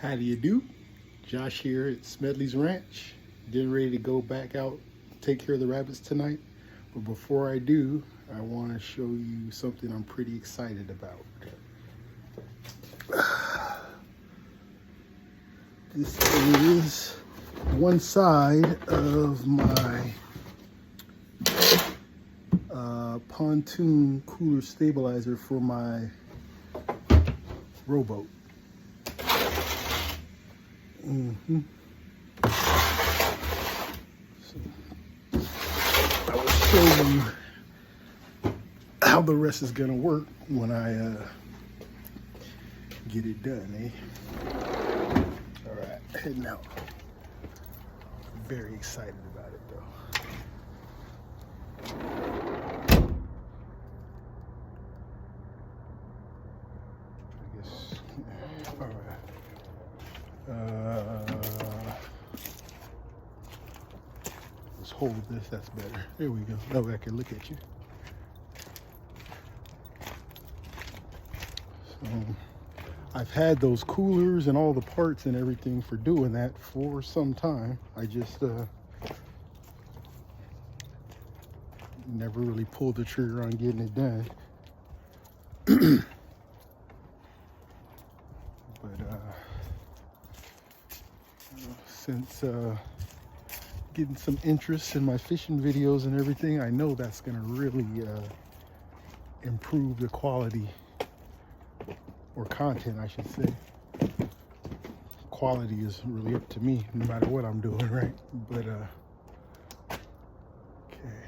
How do you do? Josh here at Smedley's Ranch. Getting ready to go back out, take care of the rabbits tonight. But before I do, I want to show you something I'm pretty excited about. This is one side of my pontoon cooler stabilizer for my rowboat. So I will show you how the rest is gonna work when I get it done, All right, heading out. Very excited about it though. I guess. All right. Let's hold this. That's better. There we go. That way I can look at you. So, I've had those coolers and all the parts and everything for doing that for some time. I just never really pulled the trigger on getting it done. But since getting some interest in my fishing videos and everything, I know that's gonna really improve the quality, or content I should say. Quality is really up to me no matter what I'm doing, right? But okay,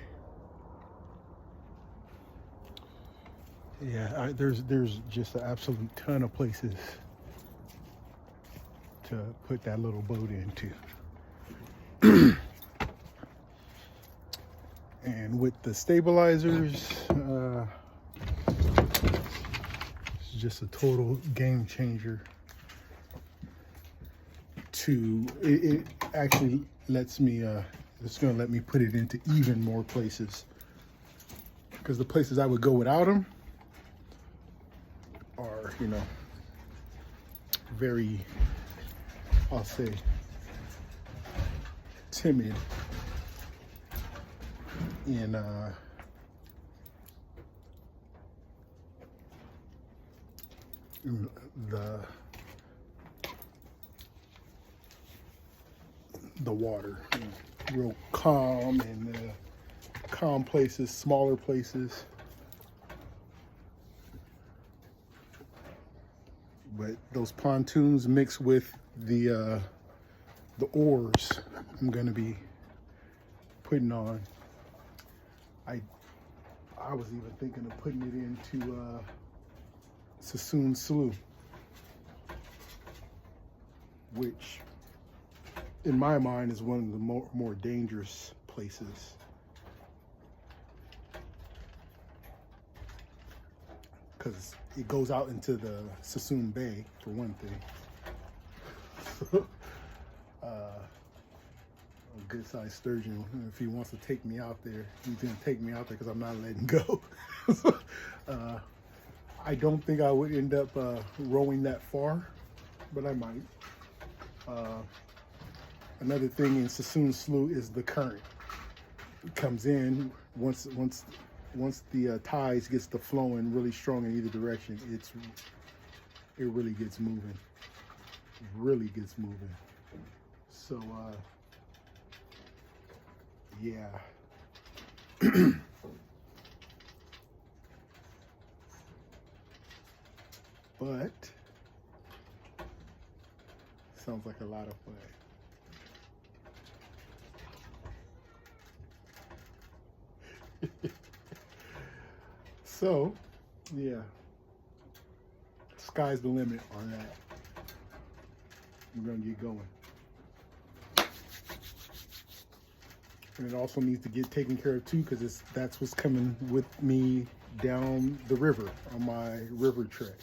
yeah, there's just an absolute ton of places to put that little boat into. And with the stabilizers, it's just a total game changer. It actually lets me, it's gonna let me put it into even more places. Because the places I would go without them are, very, I'll say, timid in the water, real calm and calm places, smaller places. But those pontoons mixed with the oars I'm gonna be putting on. I was even thinking of putting it into Sassoon Slough, which in my mind is one of the more dangerous places. Because it goes out into the Sassoon Bay, for one thing. A good-sized sturgeon, if he wants to take me out there, he's gonna take me out there because I'm not letting go. I don't think I would end up rowing that far, but I might. Another thing in Sassoon Slough is the current. It comes in once the tides gets to flowing really strong in either direction. It really gets moving. Really gets moving. So yeah. But sounds like a lot of fun. So, yeah, sky's the limit on that. We're gonna get going. And it also needs to get taken care of too, because that's what's coming with me down the river on my river trek.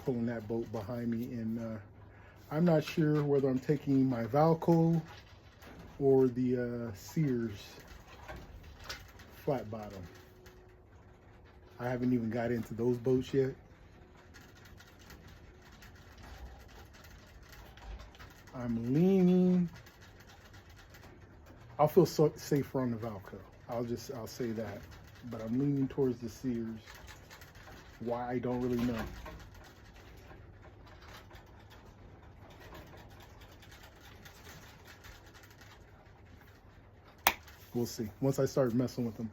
Pulling that boat behind me, and I'm not sure whether I'm taking my Valco or the Sears flat bottom. I haven't even got into those boats yet. I'm leaning. I'll feel so safer on the Valco. I'll say that. But I'm leaning towards the Sears. Why, I don't really know. We'll see. Once I start messing with them,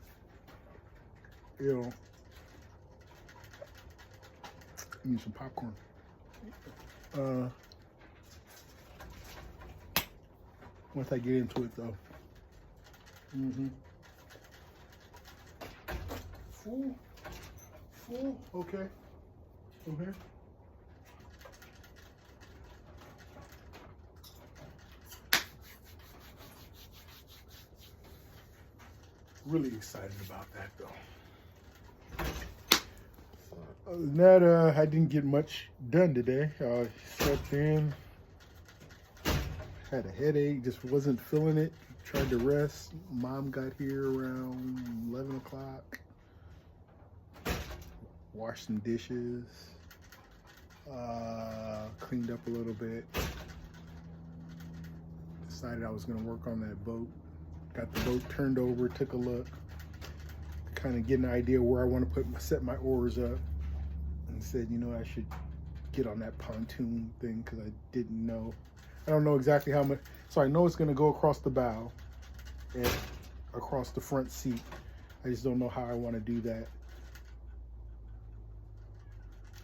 you know, need some popcorn. Once I get into it, though. Full. Okay. Okay. Really excited about that, though. Other than that, I didn't get much done today. I slept in, had a headache, just wasn't feeling it. Tried to rest. Mom got here around 11 o'clock. Washed some dishes. Cleaned up a little bit. Decided I was going to work on that boat. Got the boat turned over, took a look. Kind of get an idea where I want to set my oars up. And said, you know, I should get on that pontoon thing because I didn't know. I don't know exactly how much. So I know it's going to go across the bow and across the front seat. I just don't know how I want to do that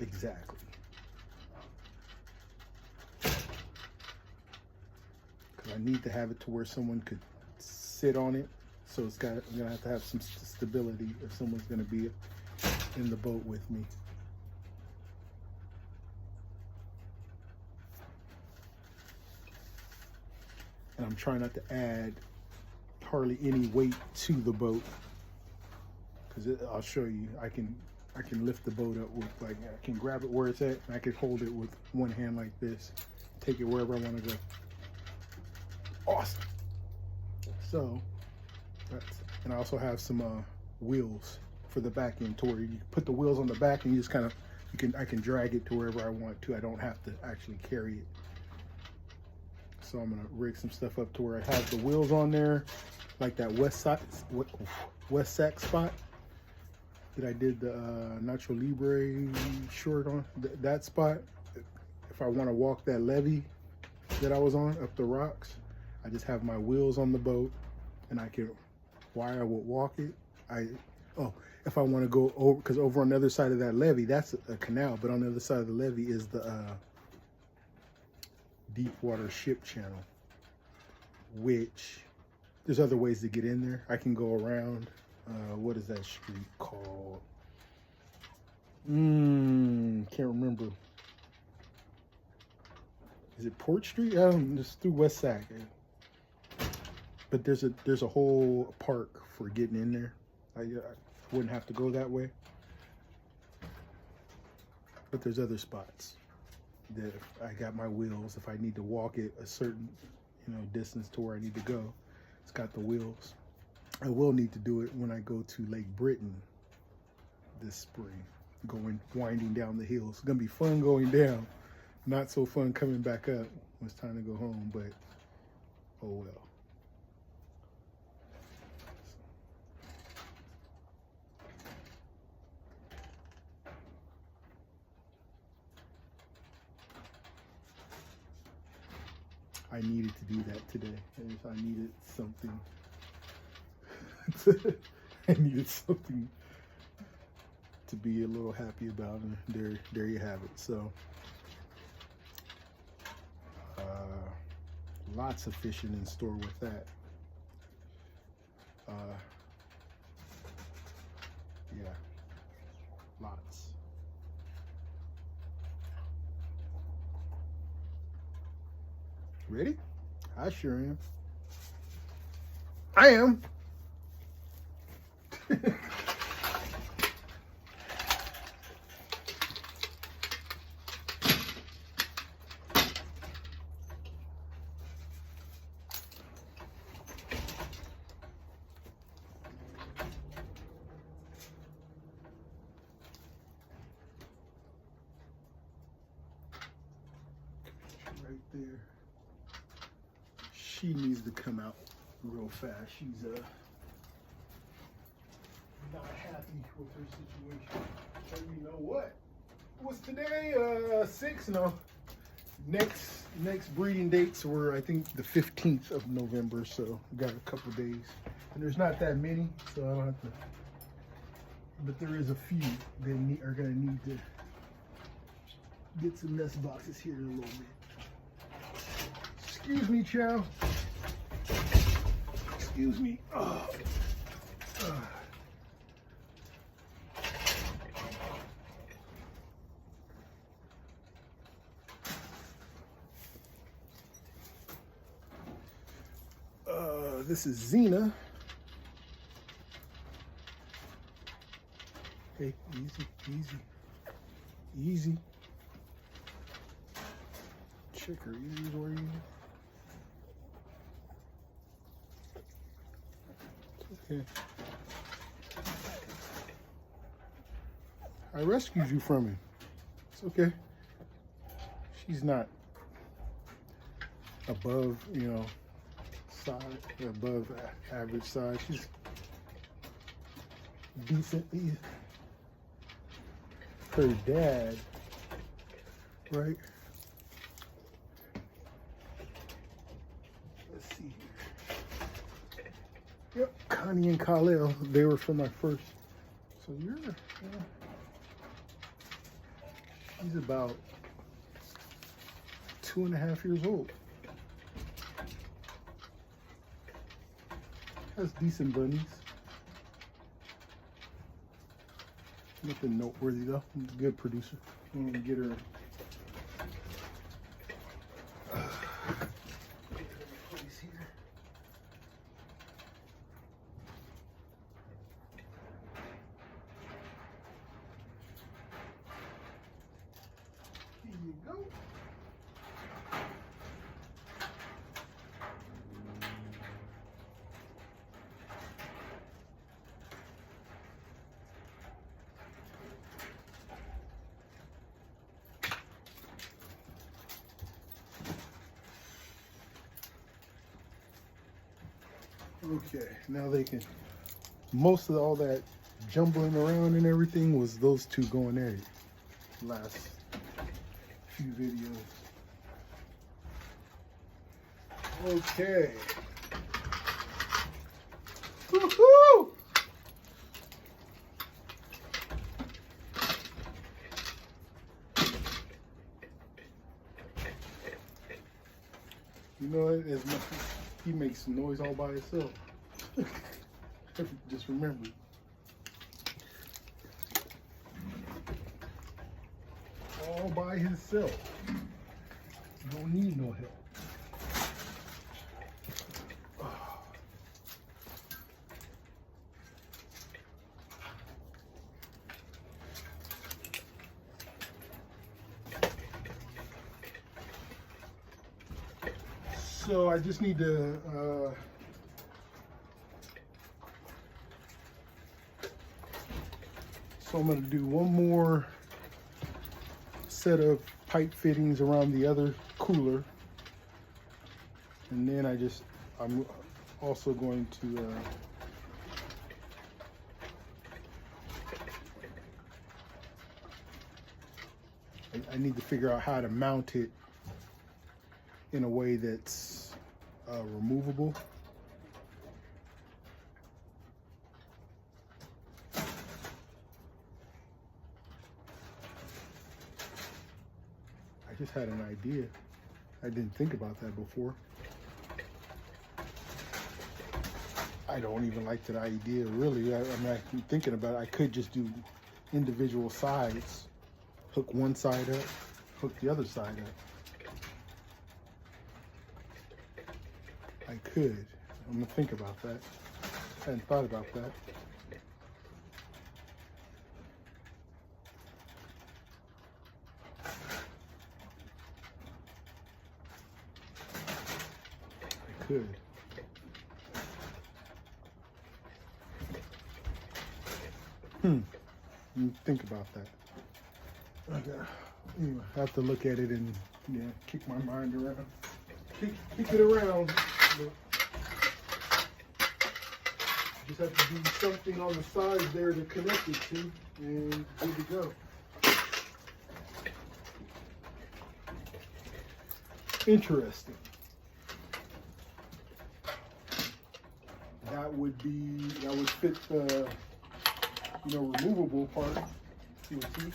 exactly. Because I need to have it to where someone could sit on it. So I'm going to have some stability if someone's going to be in the boat with me. And I'm trying not to add hardly any weight to the boat, because I'll show you. I can lift the boat up with, like, I can grab it where it's at, and I can hold it with one hand like this, take it wherever I want to go. Awesome. So and I also have some wheels for the back end, to where you put the wheels on the back and you just kind of I can drag it to wherever I want to. I don't have to actually carry it. So I'm gonna rig some stuff up to where I have the wheels on there, like that West Sac spot that I did the Nacho Libre short on. That spot, if I want to walk that levee that I was on up the rocks, I just have my wheels on the boat, and I can, while I would walk it, if I want to go over, because over on the other side of that levee, that's a canal, but on the other side of the levee is the Deepwater Ship Channel, which there's other ways to get in there. I can go around, what is that street called? Can't remember. Is it Port Street? I don't know, just through West Sac. But there's a whole park for getting in there. I wouldn't have to go that way. But there's other spots that if I got my wheels, if I need to walk it a certain, distance to where I need to go, it's got the wheels. I will need to do it when I go to Lake Britain this spring, winding down the hills. It's gonna be fun going down, not so fun coming back up when it's time to go home, but oh well. I needed to do that today. I needed something. I needed something to be a little happy about, and there you have it. So, lots of fishing in store with that. Yeah, lots. Ready? I sure am. I am. Right there. she needs to come out real fast. She's not happy with her situation. So you know what? What's today? 6? No. Next breeding dates were, I think, the 15th of November. So we got a couple days, and there's not that many, so I don't have to. But there is a few that are gonna need to get some nest boxes here in a little bit. Excuse me, Chow. Excuse me. Oh. This is Xena. Hey, easy. Check her ears where you. Okay. I rescued you from him. It's okay. She's not above, size, above average size. She's decently her dad, right? Let's see here. Yep, Connie and Khalil, they were from my first. So she's about 2.5 years old. Has decent bunnies. Nothing noteworthy though. Good producer. I'm gonna get her. Place here. Here you go. Okay, now they can, most of all that jumbling around and everything was those two going at it last few videos. Okay. Woohoo! You know, as much he makes noise all by himself. Just remember. All by himself. Don't need no help. So I just need to so I'm going to do one more set of pipe fittings around the other cooler, and then I'm also going to I need to figure out how to mount it in a way that's removable. I just had an idea. I didn't think about that before. I don't even like that idea, really. I'm thinking about it. I could just do individual sides. Hook one side up, hook the other side up. I could. I'm gonna think about that. I hadn't thought about that. I could. Think about that. I have to look at it and kick my mind around. Kick it around. Look. Just have to do something on the side there to connect it to, and good to go. Interesting. That would fit the, removable part. You see?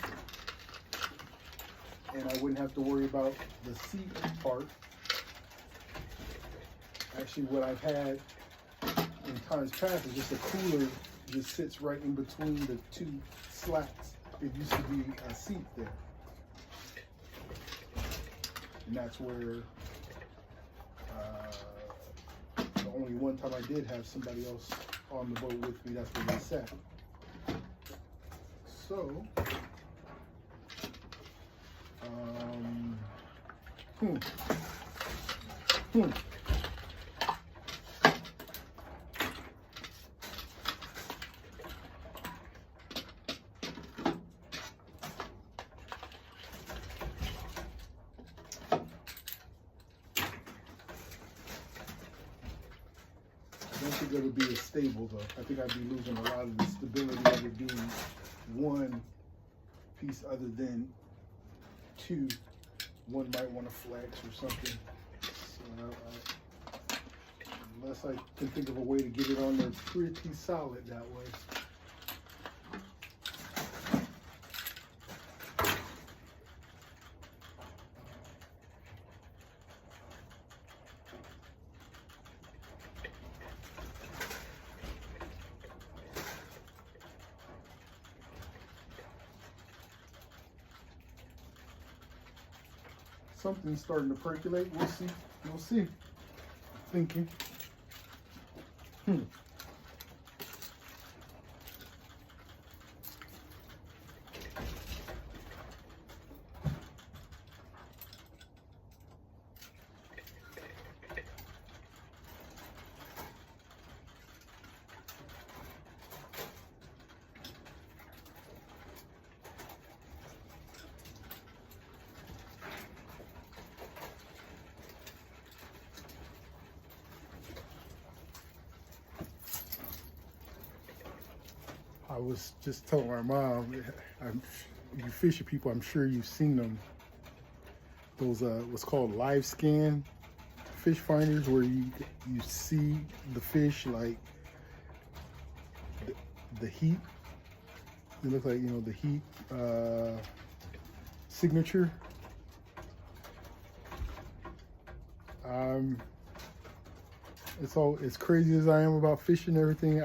And I wouldn't have to worry about the seat part. Actually, what I've had in times past is just a cooler just sits right in between the two slats. It used to be a seat there. And that's where the only one time I did have somebody else on the boat with me, that's where they sat. So, I don't think it would be as stable though. I think I'd be losing a lot of the stability of it being one piece other than two. One might want to flex or something. So unless I can think of a way to get it on there pretty solid that way. Something's starting to percolate. We'll see. We'll see. Thinking. I was just telling my mom, you fishing people, I'm sure you've seen them. Those what's called live scan fish finders, where you see the fish like the heat. It looks like the heat signature. It's all as crazy as I am about fishing and everything.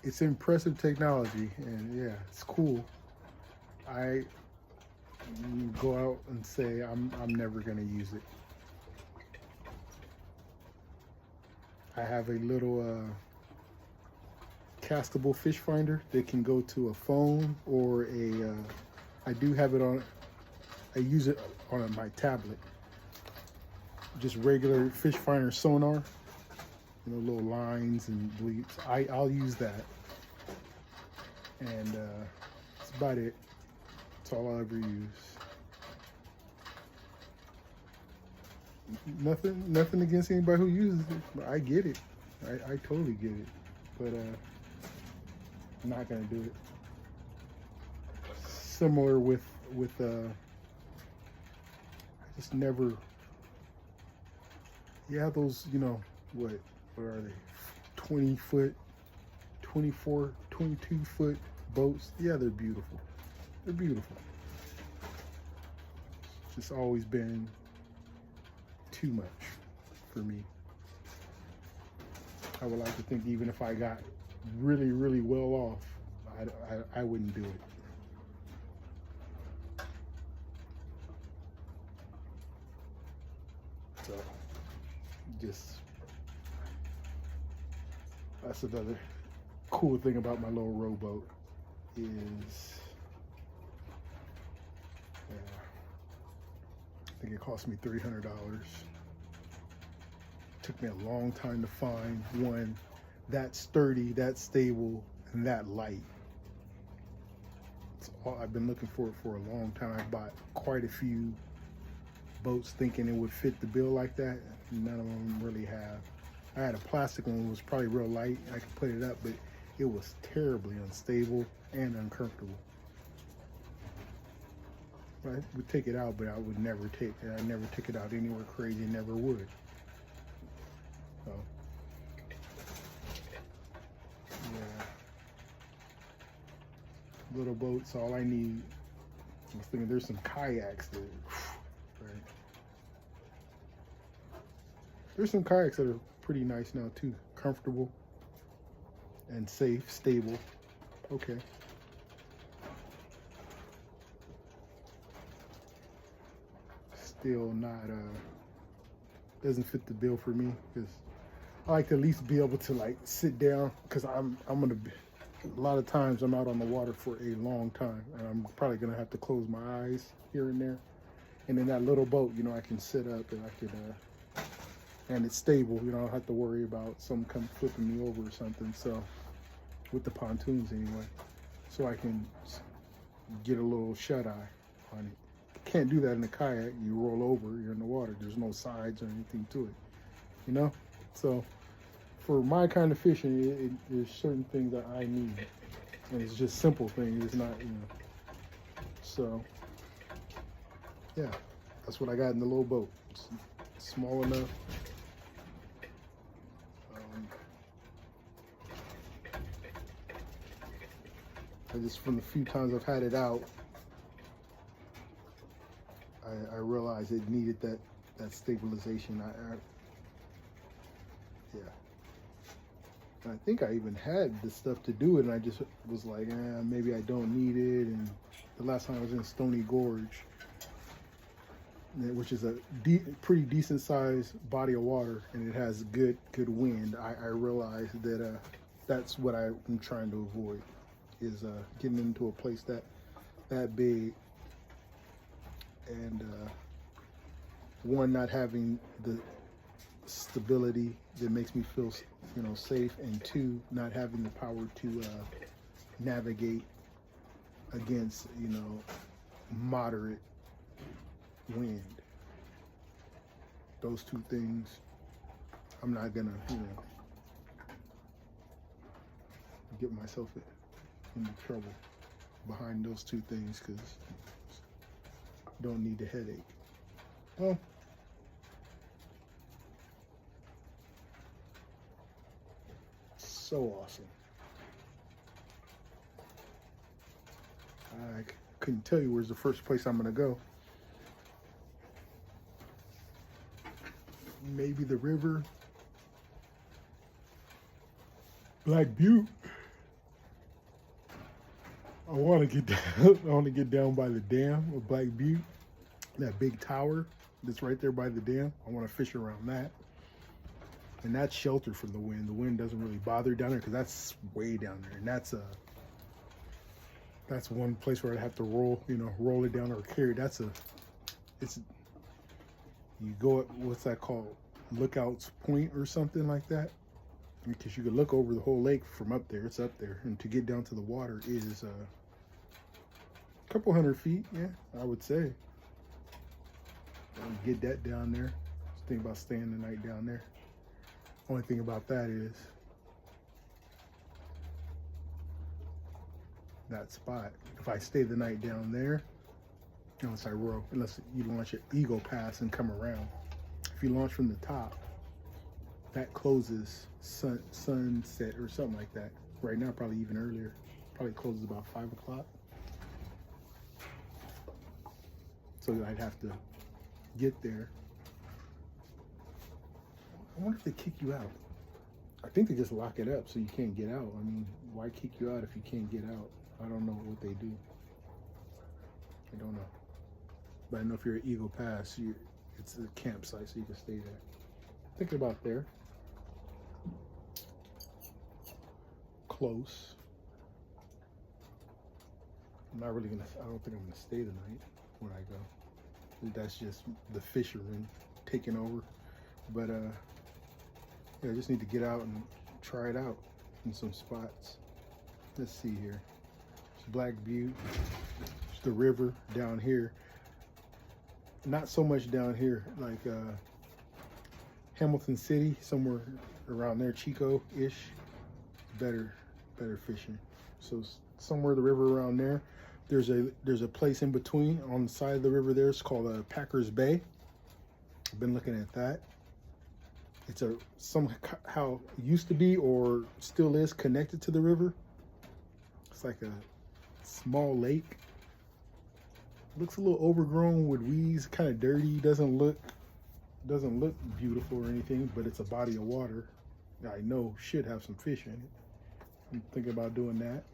It's impressive technology, and yeah, it's cool. I go out and say I'm never gonna use it. I have a little castable fish finder that can go to a phone or I do have it on. I use it on my tablet. Just regular fish finder sonar. Little lines and bleeps. I'll use that, and that's about it. That's all I'll ever use. Nothing against anybody who uses it. I get it. I totally get it, but I'm not gonna do it. Similar with I just never. Yeah, those what are they? 20 foot, 24, 22 foot boats. Yeah, they're beautiful. They're beautiful. It's just always been too much for me. I would like to think even if I got really, really well off, I wouldn't do it. So, just, that's another cool thing about my little rowboat is, I think it cost me $300. Took me a long time to find one that sturdy, that stable, and that light. It's all I've been looking for a long time. I bought quite a few boats thinking it would fit the bill like that. None of them really have. I had a plastic one that was probably real light. I could put it up, but it was terribly unstable and uncomfortable. I would take it out, but I would never take it. I never took it out anywhere crazy, never would. So, yeah. Little boats, all I need. I was thinking there's some kayaks there. Right. There's some kayaks that are pretty nice now too. Comfortable and safe, stable. Okay. Still not doesn't fit the bill for me, because I like to at least be able to like sit down, because I'm gonna be, a lot of times I'm out on the water for a long time, and I'm probably gonna have to close my eyes here and there. And in that little boat, you know, I can sit up and I could and it's stable, you know, I don't have to worry about someone come flipping me over or something. So with the pontoons anyway, so I can get a little shut eye on it. Can't do that in a kayak. You roll over, you're in the water. There's no sides or anything to it, you know? So for my kind of fishing, there's certain things that I need. And it's just simple things. It's not, you know. So, yeah, that's what I got in the little boat. It's small enough. I just, from the few times I've had it out, I realized it needed that stabilization. Yeah. And I think I even had the stuff to do it, and I just was like, maybe I don't need it. And the last time I was in Stony Gorge, which is a pretty decent sized body of water, and it has good wind, I realized that that's what I'm trying to avoid, is getting into a place that big, and one, not having the stability that makes me feel, you know, safe, and two, not having the power to navigate against, you know, moderate wind. Those two things, I'm not gonna, you know, get myself into trouble behind those two things, because don't need the headache. Well, so awesome. I couldn't tell you where's the first place I'm gonna go. Maybe the river, Black Butte. I want to get down. I want to get down by the dam of Black Butte, that big tower that's right there by the dam. I want to fish around that, and that's sheltered from the wind. The wind doesn't really bother down there, because that's way down there, and that's one place where I'd have to roll it down or carry. You go at, what's that called? Lookouts Point or something like that. Because you could look over the whole lake from up there. It's up there. And to get down to the water is a couple 100 feet, yeah, I would say. Get that down there. Just think about staying the night down there. Only thing about that is that spot. If I stay the night down there, unless you launch an Eagle Pass and come around. If you launch from the top, that closes sunset or something like that. Right now, probably even earlier. Probably closes about 5 o'clock. So I'd have to get there. I wonder if they kick you out. I think they just lock it up so you can't get out. I mean, why kick you out if you can't get out? I don't know what they do. I don't know. But I know if you're at Eagle Pass, it's a campsite, so you can stay there. Thinking about there. Close. I'm not really I don't think I'm gonna stay the night when I go. That's just the fishermen taking over. But yeah, I just need to get out and try it out in some spots. Let's see here. It's Black Butte. It's the river down here. Not so much down here, like Hamilton City, somewhere around there, Chico-ish. Better fishing. So somewhere the river around there, there's a place in between on the side of the river there. It's called Packers Bay. I've been looking at that. It's somehow used to be or still is connected to the river. It's like a small lake. Looks a little overgrown with weeds, kind of dirty. Doesn't look beautiful or anything, but it's a body of water. I know should have some fish in it. I'm thinking about doing that.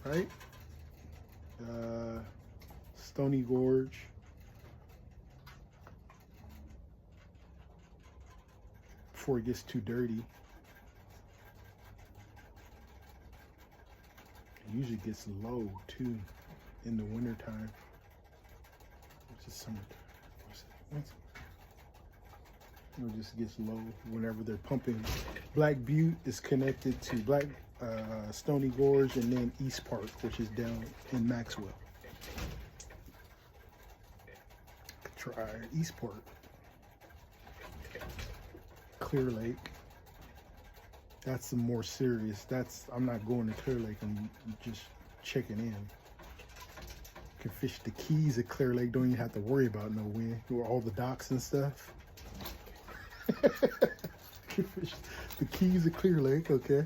Right? Stony Gorge. Before it gets too dirty. It usually gets low too in the wintertime. Which is summertime. It just gets low whenever they're pumping. Black Butte is connected to Stony Gorge and then East Park, which is down in Maxwell. Could try East Park. Clear Lake. That's some more serious. I'm not going to Clear Lake. I'm just checking in. Can fish the Keys at Clear Lake. Don't even have to worry about no wind. Or all the docks and stuff. Can fish the Keys at Clear Lake. Okay.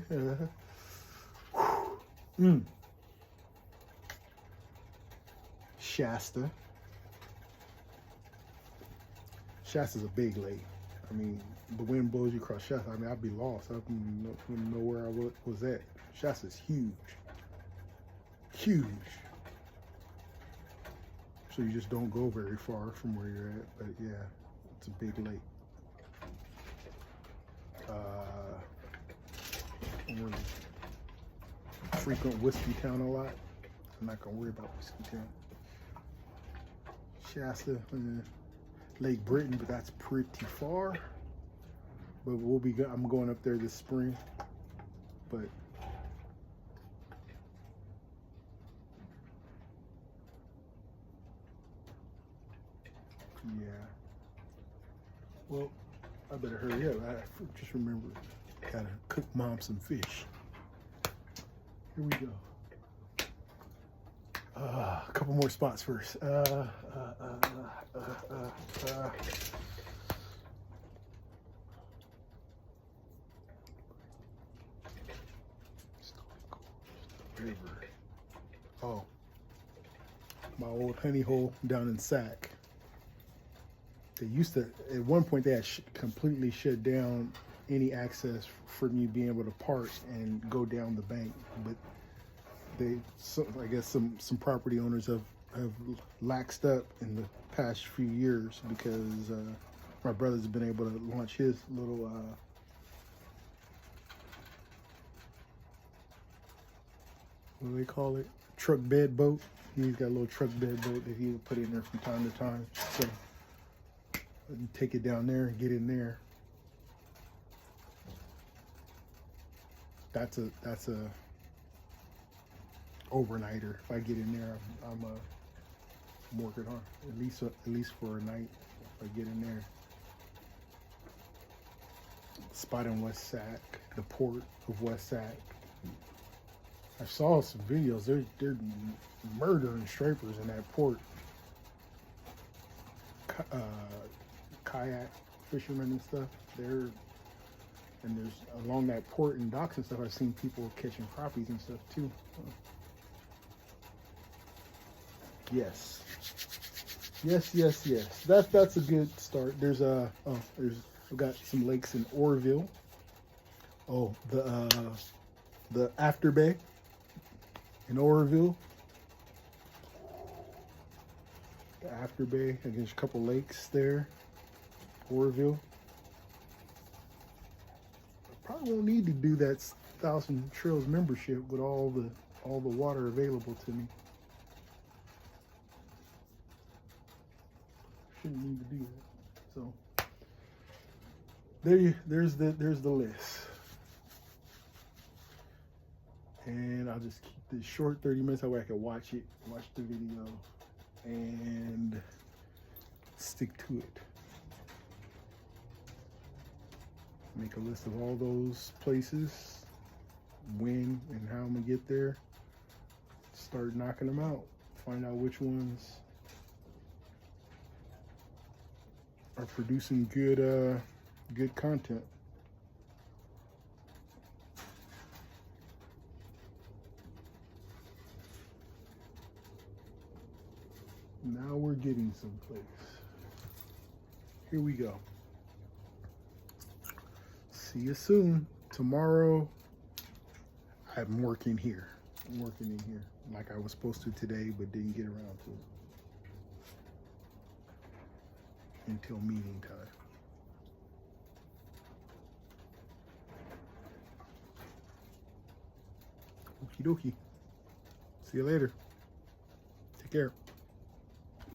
Shasta. Shasta's a big lake. I mean, the wind blows you across Shasta. I mean, I'd be lost. I wouldn't know where I was at. Shasta's huge. Huge. So you just don't go very far from where you're at. But yeah, it's a big lake. I really frequent Whiskey Town a lot. I'm not gonna worry about Whiskey Town. Shasta, Lake Britain, but that's pretty far. But I'm going up there this spring. But yeah. Well, I better hurry up. I just remember, gotta cook Mom some fish. Here we go. A couple more spots first. River. Oh, my old honey hole down in Sac. They used to, at one point, they had completely shut down any access for me being able to park and go down the bank. But I guess some property owners have laxed up in the past few years because my brother's been able to launch his little what do they call it? Truck bed boat. He's got a little truck bed boat that he would put in there from time to time. So you take it down there and get in there. That's a overnighter. If I get in there, I'm working hard. At least for a night. If I get in there. Spot in West Sac, the port of West Sac. I saw some videos. They're murdering stripers in that port. Kayak fishermen and stuff. And there's along that port and docks and stuff. I've seen people catching crappies and stuff too. Yes. That's a good start. We've got some lakes in Oroville. Oh, the After Bay in Oroville. The After Bay, and there's a couple lakes there. Oroville. I probably won't need to do that 1,000 Trails membership with all the water available to me. Shouldn't need to do that. So there's the list. And I'll just keep this short, 30 minutes, that way I can watch it, watch the video, and stick to it. Make a list of all those places, when and how I'm gonna get there. Start knocking them out. Find out which ones are producing good content. Now we're getting someplace. Here we go. See you soon. Tomorrow, I'm working here. I'm working in here like I was supposed to today, but didn't get around to it until meeting time. Okie dokie. See you later. Take care.